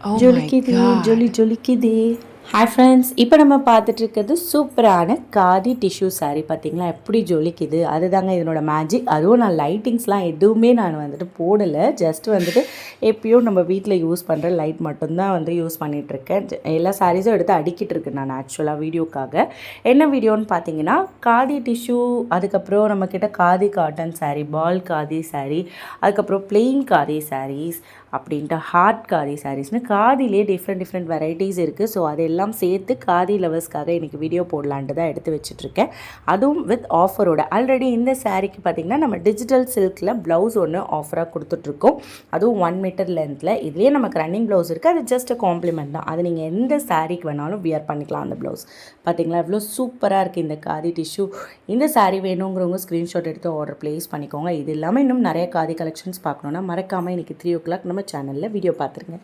Oh my ஜொலிக்குதே God. ஜொலி ஜொலிக்குதே. Hi friends, இப்போ நம்ம பார்த்துட்டு இருக்கிறது சூப்பரான காதி டிஷ்யூ சாரீ. பார்த்தீங்களா எப்படி ஜொலிக்குது? அதுதாங்க இதனோட மேஜிக். அதுவும் நான் லைட்டிங்ஸ்லாம் எதுவுமே நான் வந்துட்டு போடலை. ஜஸ்ட் வந்துட்டு எப்பயும் நம்ம வீட்டில் யூஸ் பண்ணுற லைட் மட்டும்தான் வந்து யூஸ் பண்ணிகிட்ருக்கேன். எல்லா சாரீஸும் எடுத்து அடிக்கிட்டு இருக்கேன் நான் ஆக்சுவலாக வீடியோக்காக. என்ன வீடியோன்னு பார்த்தீங்கன்னா, காதி டிஷ்யூ, அதுக்கப்புறம் நம்மக்கிட்ட காதி காட்டன் சாரீ, பால் காதி சாரீ, அதுக்கப்புறம் பிளெயின் காதி சாரீஸ் அப்படின்ட்டு ஹார்ட் காதி சாரீஸ்னு காதிலே டிஃப்ரெண்ட் வெரைட்டிஸ் இருக்குது. ஸோ அதெல்லாம் சேர்த்து காதி லவர்ஸ்க்காக இன்றைக்கி வீடியோ போடலான்ட்டு தான் எடுத்து வச்சுட்ருக்கேன். அதுவும் வித் ஆஃபரோட. ஆல்ரெடி இந்த சாரீக்கு பார்த்திங்கன்னா நம்ம டிஜிட்டல் சில்கில் ப்ளவுஸ் ஒன்று ஆஃபராக கொடுத்துட்ருக்கோம். அதுவும் 1 மீட்டர் லென்த்தில். இதுலேயே நமக்கு ரன்னிங் ப்ளவுஸ் இருக்குது. அது ஜஸ்ட் காம்ப்ளிமெண்ட் தான். அது நீங்கள் எந்த சாரீக்கு வேணாலும் வியர் பண்ணிக்கலாம். அந்த ப்ளவுஸ் பார்த்திங்களா எவ்வளோ சூப்பராக இருக்குது இந்த காதி டிஷ்யூ. இந்த சாரீ வேணுங்கிறவங்க ஸ்க்ரீன்ஷாட் எடுத்து ஆர்டர் ப்ளேஸ் பண்ணிக்கோங்க. இது இல்லாமல் இன்னும் நிறைய காதி கலெக்ஷன்ஸ் பார்க்கணுன்னா மறக்காமல் இன்றைக்கி 3 o'clock நம்ம சேனலில் வீடியோ பார்த்துருங்க.